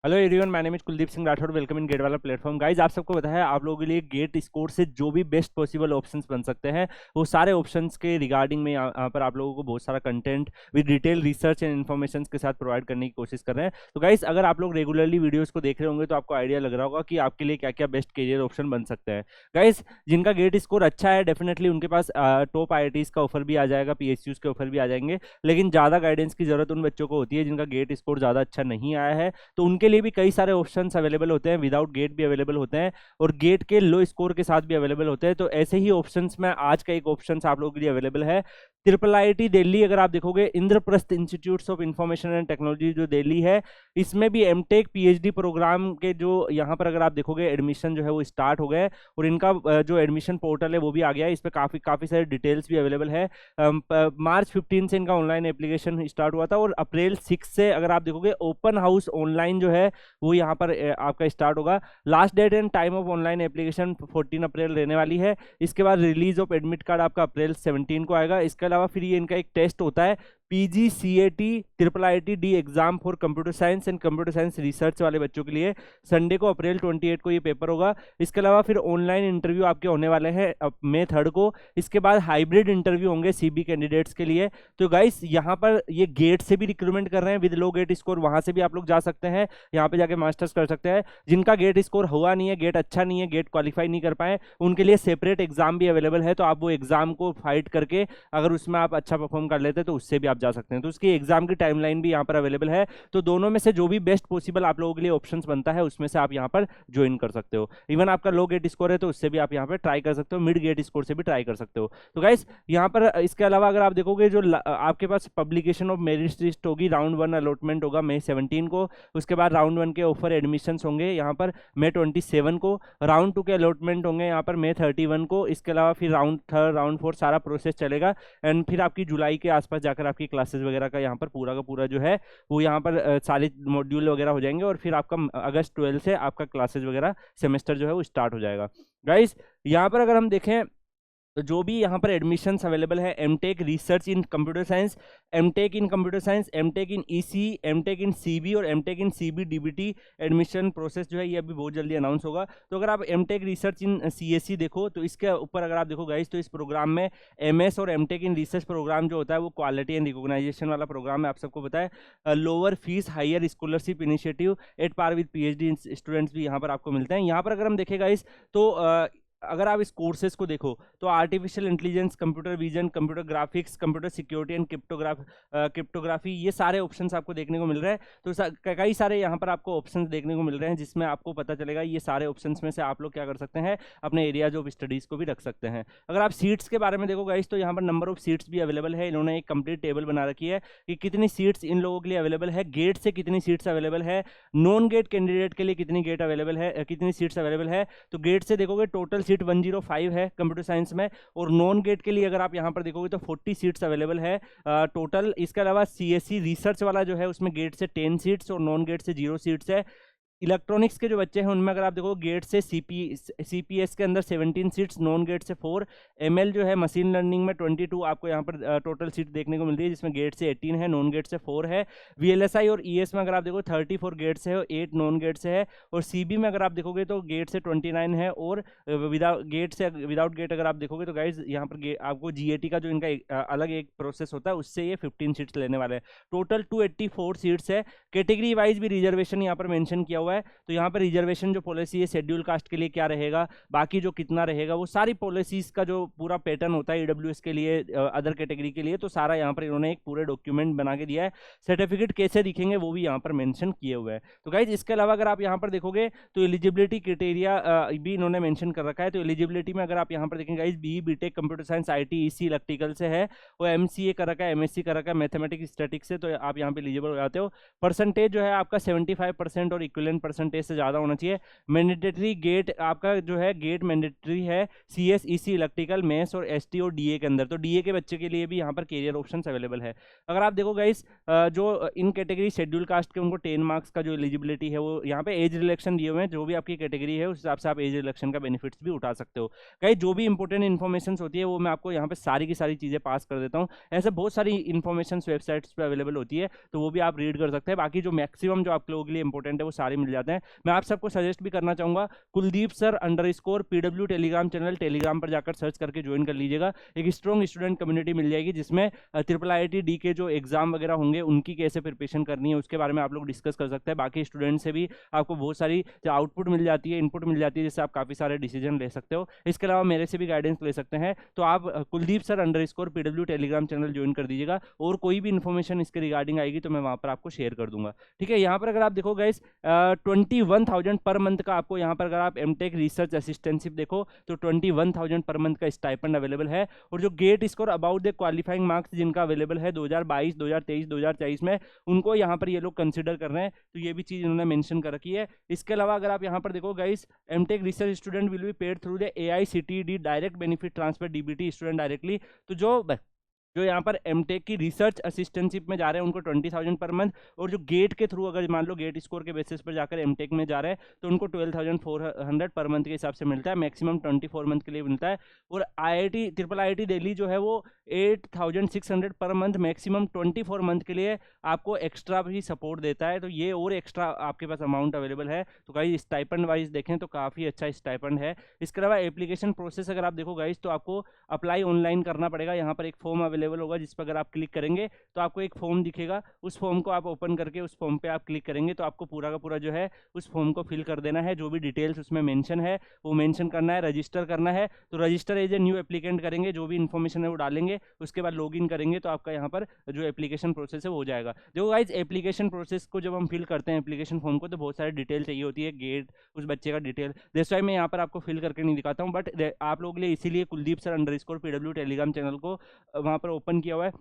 Hello everyone, my name is Kuldeep Singh Rathore. Welcome in GATE वाला platform. Guys, आप सबको पता है आप लोगों के लिए गेट स्कोर से जो भी बेस्ट पॉसिबल ऑप्शंस बन सकते हैं वो सारे ऑप्शंस के रिगार्डिंग में यहाँ पर आप लोगों को बहुत सारा content with detail research and information के साथ प्रोवाइड करने की कोशिश कर रहे हैं। तो गाइज, अगर आप लोग रेगुलरली वीडियोस को देख रहे होंगे तो आपको आइडिया लग रहा होगा कि आपके लिए क्या क्या बेस्ट करियर ऑप्शन बन सकते हैं। गाइज, जिनका गेट स्कोर अच्छा है डेफिनेटली उनके पास टॉप IITs का ऑफर भी आ जाएगा, PSUs के ऑफर भी आ जाएंगे। लेकिन ज़्यादा गाइडेंस की जरूरत उन बच्चों को होती है जिनका गेट स्कोर ज़्यादा अच्छा नहीं आया है, तो उनके लिए भी कई सारे ऑप्शंस अवेलेबल होते हैं। विदाउट गेट भी अवेलेबल होते हैं और गेट के लो स्कोर के साथ भी अवेलेबल होते हैं। तो ऐसे ही ऑप्शंस में आज का एक ऑप्शंस आप लोगों के लिए अवेलेबल है। IIIT दिल्ली, अगर आप देखोगे Indraprastha institutes of information and technology जो दिल्ली है, इसमें भी एमटेक PhD प्रोग्राम के जो यहाँ पर अगर आप देखोगे एडमिशन जो है वो स्टार्ट हो गए और इनका जो एडमिशन पोर्टल है वो भी आ गया है। इस पर काफ़ी सारे डिटेल्स भी अवेलेबल है। मार्च 15 से इनका ऑनलाइन एप्लीकेशन स्टार्ट हुआ था और अप्रैल 6 से अगर आप देखोगे ओपन हाउस ऑनलाइन जो है वो यहाँ पर आपका स्टार्ट होगा। Last date and time of online application 14 April रहने वाली है। इसके बाद रिलीज ऑफ एडमिट कार्ड आपका अप्रैल 17 को आएगा। इसके अलावा फिर ये इनका एक टेस्ट होता है PGCAT IIIT D exam for computer science and computer science research वाले बच्चों के लिए संडे को अप्रैल 28 को ये पेपर होगा। इसके अलावा फिर ऑनलाइन इंटरव्यू आपके होने वाले हैं मई 3 को। इसके बाद हाइब्रिड इंटरव्यू होंगे CB कैंडिडेट्स के लिए। तो गाइस, यहाँ पर ये गेट से भी रिक्रूटमेंट कर रहे हैं विद लो गेट स्कोर, वहां से भी आप लोग जा सकते हैं, यहाँ पे जाके मास्टर्स कर सकते हैं। जिनका गेट स्कोर हुआ नहीं है, गेट अच्छा नहीं है, गेट क्वालिफाई नहीं कर पाए, उनके लिए सेपरेट एग्जाम भी अवेलेबल है। तो आप वो एग्जाम को फाइट करके अगर उसमें आप अच्छा परफॉर्म कर लेते हैं तो उससे भी आप जा सकते हैं। तो उसकी एग्जाम की टाइमलाइन भी यहाँ पर अवेलेबल है। तो दोनों में से जो भी बेस्ट पॉसिबल आप लोगों के लिए ऑप्शंस बनता है उसमें से आप यहाँ पर ज्वाइन कर सकते हो। इवन आपका लो गेट स्कोर है तो उससे भी आप यहाँ पर ट्राई कर सकते हो, मिड गेट स्कोर से भी ट्राई कर सकते हो। तो गाइस, यहाँ पर इसके अलावा अगर आप देखोगे जो आपके पास पब्लिकेशन ऑफ मेरिट लिस्ट होगी, राउंड 1 अलॉटमेंट होगा मई 17 को। उसके बाद राउंड 1 के ऑफर एडमिशंस होंगे यहाँ पर मई 27 को। राउंड 2 के अलॉटमेंट होंगे यहाँ पर मई 31 को। इसके अलावा फिर राउंड 3 राउंड 4 सारा प्रोसेस चलेगा एंड फिर आपकी जुलाई के आसपास जाकर आपकी क्लासेस वगैरह का यहाँ पर पूरा का पूरा जो है वो यहाँ पर सारे मॉड्यूल वगैरह हो जाएंगे और फिर आपका अगस्त 12 से आपका क्लासेस वगैरह सेमेस्टर जो है वो स्टार्ट हो जाएगा। गाइस, यहाँ पर अगर हम देखें तो जो भी यहाँ पर एडमिशंस अवेलेबल है, MTech research in computer science, MTech in computer science, MTech in EC, MTech in CB और MTech in CB DBT admission process जो है ये अभी बहुत जल्दी अनाउंस होगा। तो अगर आप एमटेक रिसर्च इन CSE देखो तो इसके ऊपर अगर आप देखो गाइस तो इस प्रोग्राम में MS और एमटेक इन रिसर्च प्रोग्राम जो होता है वो क्वालिटी एंड रिकॉग्नाइजेशन वाला प्रोग्राम है। आप सबको पता है lower fee higher scholarship initiative at par with PhD students भी यहाँ पर आपको मिलते हैं। यहाँ पर अगर हम देखें गाइस तो अगर आप इस कोर्सेज को देखो तो artificial intelligence, computer vision, computer graphics, computer security and cryptography, ये सारे ऑप्शंस आपको देखने को मिल रहे हैं। तो कई सारे यहाँ पर आपको ऑप्शंस देखने को मिल रहे हैं जिसमें आपको पता चलेगा ये सारे ऑप्शंस में से आप लोग क्या कर सकते हैं, अपने एरियाज ऑफ स्टडीज को भी रख सकते हैं। अगर आप सीट्स के बारे में देखो गाइस तो यहाँ पर नंबर ऑफ सीट्स भी अवेलेबल है। इन्होंने एक कंप्लीट टेबल बना रखी है कि कितनी सीट्स इन लोगों के लिए अवेलेबल है, गेट से कितनी सीट्स अवेलेबल है, नॉन गेट कैंडिडेट के लिए कितनी गेट अवेलेबल है, कितनी सीट्स अवेलेबल है। तो गेट से देखोगे टोटल सीट 105 है कंप्यूटर साइंस में और नॉन गेट के लिए अगर आप यहां पर देखोगे तो 40 सीट्स अवेलेबल है टोटल। इसके अलावा CSE रिसर्च वाला जो है उसमें गेट से 10 सीट्स और नॉन गेट से 0 सीट्स है। इलेक्ट्रॉनिक्स के जो बच्चे हैं उनमें अगर आप देखो गेट से CPS के अंदर 17 सीट्स, नॉन गेट से 4। ML जो है मशीन लर्निंग में 22 आपको यहाँ पर टोटल सीट देखने को मिल रही है जिसमें गेट से 18 है, नॉन गेट से 4 है। VLSI और ES में अगर आप देखो 34 गेट से है और 8 नॉन गेट से है और CB में अगर आप देखोगे तो गेट से 29 है और विदाउट गेट अगर आप देखोगे तो गाइज यहाँ पर आपको GAT का जो इनका अलग एक प्रोसेस होता है उससे ये 15 सीट्स लेने वाले हैं। टोटल 284 सीट्स है। कैटेगरी वाइज भी रिजर्वेशन यहाँ पर मेंशन किया हुआ है। तो यहाँ पर रिजर्वेशन जो पॉलिसी है शेड्यूल कास्ट के लिए क्या रहेगा, बाकी जो कितना रहेगा, वो सारी पॉलिसीज का जो पूरा पैटर्न होता है EWS के लिए, अदर कैटेगरी के लिए, तो सारा यहाँ पर इन्होंने एक पूरे डॉक्यूमेंट बना के दिया है। सर्टिफिकेट कैसे दिखेंगे वो भी यहाँ पर मेंशन किए हुए हैं। तो गाइज, इसके अलावा अगर आप यहाँ पर देखोगे तो एलिजिबिलिटी क्राइटेरिया भी इन्होंने मेंशन कर रखा है। तो एलिजिबिलिटी में अगर आप यहाँ पर देखेंगे guys BE BTech computer science IT EC electrical से है, वो MCA कर रखा है, MSc कर रखा है मैथमेटिक्स स्टैटिक्स से, तो आप यहाँ पे एलिजिबल हो जाते हो। परसेंटेज जो है आपका 75% और इक्विवेलेंट परसेंटेज से ज़्यादा होना चाहिए। मैंडेटरी गेट आपका जो है गेट मैंडेटरी है CS EC इलेक्ट्रिकल मैथ्स और ST और DA के अंदर। तो DA के बच्चे के लिए भी यहाँ पर कैरियर ऑप्शंस अवेलेबल है। अगर आप देखो गाइस जो इन कैटेगरी शेड्यूल कास्ट के उनको 10 मार्क्स का जो एलिजिबिलिटी है वो यहाँ पे एज रिलेक्शन दिए हुए हैं। जो भी आपकी कैटेगरी है उस हिसाब से आप एज रिलेक्शन का बेनिफिट्स भी उठा सकते हो। गाइस जो भी इंपॉर्टेंट इन्फॉर्मेशन होती है वो मैं आपको यहाँ पे सारी की सारी चीज़ें पास कर देता हूँ। ऐसे बहुत सारी इन्फॉर्मेशन वेबसाइट्स पे अवेलेबल होती है, तो वो भी आप रीड कर सकते हैं। बाकी जो मैक्सिमम जो आप लोगों के लिए इंपॉर्टेंट है वो सारे मिल जाते हैं। मैं आप सबको सजेस्ट भी करना चाहूँगा, Kuldeep sir _PW Telegram channel Telegram पर जाकर सर्च करके ज्वाइन कर लीजिएगा। एक स्ट्रॉन्ग स्टूडेंट कम्युनिटी मिल जाएगी जिसमें IIIT के जो एग्जाम वगैरह होंगे उनकी कैसे प्रिपरेशन करनी है उसके बारे में आप लोग डिस्कस कर सकते हैं। बाकी स्टूडेंट से भी आपको बहुत सारी आउटपुट मिल जाती है, इनपुट मिल जाती है, जिससे आप काफ़ी सारे डिसीजन ले सकते हो। इसके अलावा मेरे से भी गाइडेंस ले सकते हैं। तो आप Kuldeep sir _PW Telegram channel join कर दीजिएगा, और कोई भी इन्फॉर्मेशन इसके रिगार्डिंग आएगी तो मैं वहाँ पर आपको शेयर कर दूंगा। ठीक है, यहाँ पर अगर आप देखो गाइस 21,000 पर मंथ का आपको यहाँ पर अगर आप एमटेक रिसर्च असिस्टेंटशिप देखो तो 21,000 पर मंथ का स्टाइपेंड अवेलेबल है। और जो GATE score about the qualifying marks जिनका अवेलेबल है 2022, 2023, 2024 में, उनको यहाँ पर ये लोग कंसिडर कर रहे हैं। तो ये भी चीज़ इन्होंने मेंशन कर रखी है। इसके अलावा अगर आप यहाँ पर देखो guys, MTech research student will be paid through the AICTE direct benefit transfer DBT student directly. तो जो यहाँ पर एमटेक की रिसर्च असिस्टेंटशिप में जा रहे हैं उनको 20,000 पर मंथ, और जो गेट के थ्रू अगर मान लो गेट स्कोर के बेसिस पर जाकर एमटेक में जा रहे हैं तो उनको 12,400 पर मंथ के हिसाब से मिलता है। मैक्सिमम 24 मंथ के लिए मिलता है। और IIT दिल्ली जो है वो 8,600 पर मंथ मैक्सिमम 24 मंथ के लिए आपको एक्स्ट्रा भी सपोर्ट देता है। तो ये और एक्स्ट्रा आपके पास अमाउंट अवेलेबल है। तो गाइस स्टाइपेंड वाइज देखें तो काफ़ी अच्छा स्टाइपेंड है। इसके अलावा एप्लीकेशन प्रोसेस अगर आप देखो गाइस तो आपको अप्लाई ऑनलाइन करना पड़ेगा। यहाँ पर एक फॉर्म अवेलेबल होगा जिस पर अगर आप क्लिक करेंगे तो आपको एक फॉर्म दिखेगा। उस फॉर्म को आप ओपन करके उस फॉर्म पे आप क्लिक करेंगे तो आपको पूरा का पूरा जो है उस फॉर्म को फिल कर देना है। जो भी डिटेल्स उसमें मेंशन है वो मेंशन करना है, रजिस्टर करना है। तो register as a new applicant करेंगे, जो भी इन्फॉर्मेशन है वो डालेंगे, उसके बाद लॉगिन करेंगे तो आपका यहाँ पर जो एप्लीकेशन प्रोसेस है वो हो जाएगा। देखो गाइस एप्लीकेशन प्रोसेस को जब हम फिल करते हैं एप्लीकेशन फॉर्म को तो बहुत सारी डिटेल चाहिए होती है, गेट उस बच्चे का डिटेल। दैट्स व्हाई मैं यहाँ पर आपको फिल करके नहीं दिखाता हूँ, बट आप लोगों के लिए इसीलिए Kuldeep sir _PW Telegram channel को वहाँ पर ओपन किया हुआ है।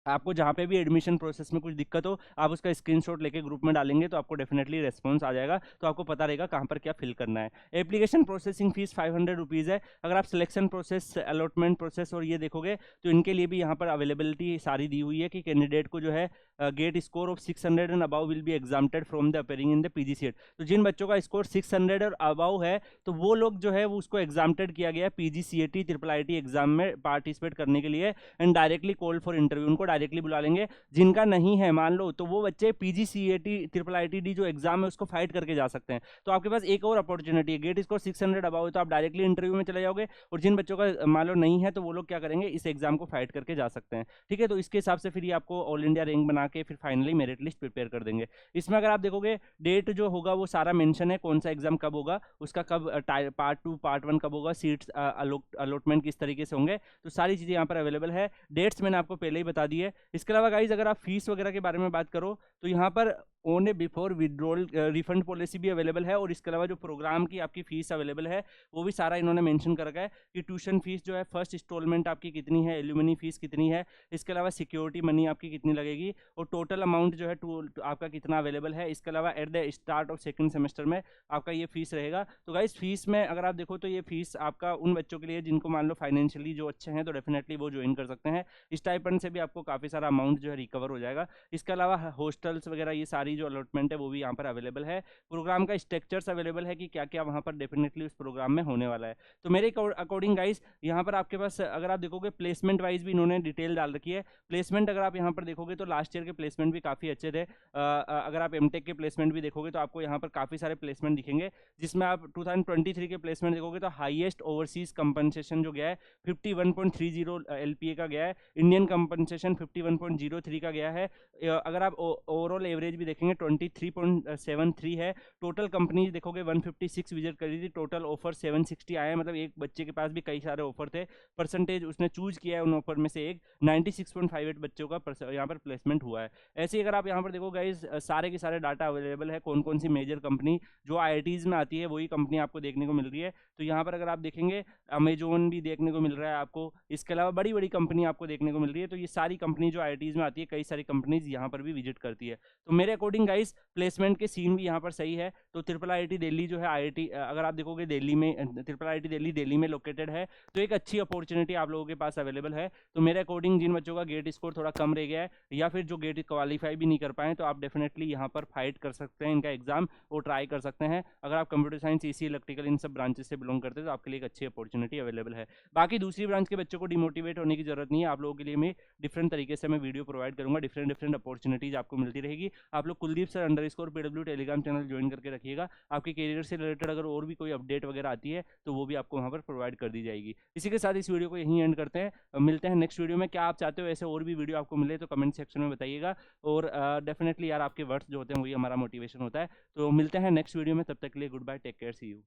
आपको जहाँ पे भी एडमिशन प्रोसेस में कुछ दिक्कत हो आप उसका स्क्रीनशॉट लेके ग्रुप में डालेंगे तो आपको डेफिनेटली रेस्पॉन्स आ जाएगा। तो आपको पता रहेगा कहाँ पर क्या फिल करना है। एप्लीकेशन प्रोसेसिंग फीस 500 रुपीज़ है। अगर आप सिलेक्शन प्रोसेस, अलॉटमेंट प्रोसेस और ये देखोगे तो इनके लिए भी यहाँ पर अवेलेबिलिटी सारी दी हुई है कि कैंडिडेट को जो है GATE score of 600 and above will be exempted from the appearing in the PGCET। तो जिन बच्चों का स्कोर 600 और अबाउ है तो वो लोग जो है वो उसको एग्जाम्प्टेड किया गया PGCET IIIT एग्जाम में पार्टिसिपेट करने के लिए, and directly call for interview, उनको डायरेक्टली बुला लेंगे। जिनका नहीं है मान लो तो वो बच्चे PGCET IIIT जो एग्जाम है उसको फाइट करके जा सकते हैं। तो आपके पास एक और अपॉर्चुनिटी है, गेट स्कोर 600 अबाउ है तो आप डायरेक्टली इंटरव्यू में चले जाओगे, और जिन बच्चों का मान लो नहीं है तो वो लोग क्या करेंगे, इस एग्जाम को फाइट करके जा सकते हैं। ठीक है, तो इसके हिसाब से फिर ये आपको ऑल इंडिया रैंक बना के फिर फाइनली मेरिट लिस्ट प्रिपेयर कर देंगे। इसमें अगर आप देखोगे डेट जो होगा वो सारा मेंशन है, कौन सा एग्जाम कब होगा, उसका कब पार्ट 2 पार्ट 1 कब होगा, सीट्स अलॉटमेंट किस तरीके से होंगे, तो सारी चीज़ें यहाँ पर अवेलेबल है। डेट्स मैंने आपको पहले ही बता दी है। इसके अलावा गाइज अगर आप फीस वगैरह के बारे में बात करो तो यहाँ पर on A before withdrawal refund policy भी अवेलेबल है। और इसके अलावा जो प्रोग्राम की आपकी फीस अवेलेबल है वो भी सारा इन्होंने मेंशन कर रखा है कि ट्यूशन फीस जो है फर्स्ट इंस्टॉलमेंट आपकी कितनी है, एल्यूमिनी फीस कितनी है, इसके अलावा सिक्योरिटी मनी आपकी कितनी लगेगी, और टोटल अमाउंट जो है आपका कितना अवेलेबल है। इसके अलावा at the start of second semester में आपका ये फीस रहेगा। तो गाइस फीस में अगर आप देखो तो ये फीस आपका उन बच्चों के लिए जिनको मान लो फाइनेंशियली जो अच्छे हैं तो डेफिनेटली वो ज्वाइन कर सकते हैं। स्टाइपेंड से भी आपको काफ़ी सारा अमाउंट जो है रिकवर हो जाएगा। इसके अलावा हॉस्टल्स वगैरह ये सारी जो अलॉटमेंट है वो भी यहाँ पर अवेलेबल है। प्रोग्राम का स्ट्रक्चर्स अवेलेबल है कि क्या क्या वहाँ पर डेफिनेटली उस प्रोग्राम में होने वाला है। तो मेरे अकॉर्डिंग गाइस यहाँ पर आपके पास अगर आप देखोगे प्लेसमेंट वाइज भी इन्होंने डिटेल डाल रखी है। प्लेसमेंट अगर आप यहाँ पर देखोगे तो लास्ट ईयर के प्लेसमेंट भी काफ़ी अच्छे थे। अगर आप एमटेक के प्लेसमेंट भी देखोगे तो आपको यहाँ पर काफ़ी सारे प्लेसमेंट दिखेंगे, जिसमें आप 2023 के प्लेसमेंट देखोगे तो हाईएस्ट ओवरसीज कंपनसेशन जो गया है 51.30 LPA का गया है। इंडियन कंपनसेशन 51.03 का गया है। अगर आप ओवरऑल एवरेज भी देखेंगे 23.73 है। टोटल कंपनीज देखोगे 156 विजिट करी थी, टोटल ऑफर 760 आए हैं। मतलब एक बच्चे के पास भी कई सारे ऑफर थे। परसेंटेज उसने चूज किया है उन ऑफर में से एक 96.58 बच्चों का यहाँ पर प्लेसमेंट हुआ है। ऐसे ही अगर आप यहाँ पर देखो गाइज सारे के सारे डाटा अवेलेबल है, कौन कौन सी मेजर कंपनी जो IITs में आती है वही कंपनी आपको देखने को मिल रही है। तो यहाँ पर अगर आप देखेंगे अमेजोन भी देखने को मिल रहा है आपको, इसके अलावा बड़ी बड़ी कंपनी आपको देखने को मिल रही है। तो ये सारी कंपनी जो IITs में आती है कई सारी कंपनीज यहाँ पर भी विजिट करती है। तो मेरे अकॉर्डिंग अकॉर्डिंग गाइस प्लेसमेंट के सीन भी यहाँ पर सही है। तो ट्रिपल आईआईटी दिल्ली जो है आईआईटी, अगर आप देखोगे दिल्ली में, ट्रिपल आईआईटी दिल्ली दिल्ली में लोकेटेड है, तो एक अच्छी अपॉर्चुनिटी आप लोगों के पास अवेलेबल है। तो मेरे अकॉर्डिंग जिन बच्चों का गेट स्कोर थोड़ा कम रह गया है या फिर जो गेट क्वालिफाई भी नहीं कर पाए, तो आप डेफिनेटली यहाँ पर फाइट कर सकते हैं, इनका एग्जाम वो ट्राई कर सकते हैं। अगर आप कंप्यूटर साइंस, ईसी, इलेक्ट्रिकल इन सब ब्रांचेस से बिलोंग करते हैं तो आपके लिए एक अच्छी अपॉर्चुनिटी अवेलेबल है। बाकी दूसरी ब्रांच के बच्चों को डिमोटिवेट होने की जरूरत नहीं है। आप लोगों के लिए मैं डिफरेंट तरीके से मैं वीडियो प्रोवाइड करूंगा, डिफरेंट डिफरेंट अपॉर्चुनिटीज आपको मिलती रहेगी। आप लोग Kuldeep sir underscore PW Telegram channel join करके रखिएगा। आपके करियर से रिलेटेड अगर और भी कोई अपडेट वगैरह आती है तो वो भी आपको वहाँ पर प्रोवाइड कर दी जाएगी। इसी के साथ इस वीडियो को यहीं एंड करते हैं, मिलते हैं नेक्स्ट वीडियो में। क्या आप चाहते हो ऐसे और भी वीडियो आपको मिले तो कमेंट सेक्शन में बताइएगा। और डेफिनेटली यार आपके वर्ड्स जो होते हैं वही हमारा मोटिवेशन होता है। तो मिलते हैं नेक्स्ट वीडियो में, तब तक के लिए goodbye, take care, see you.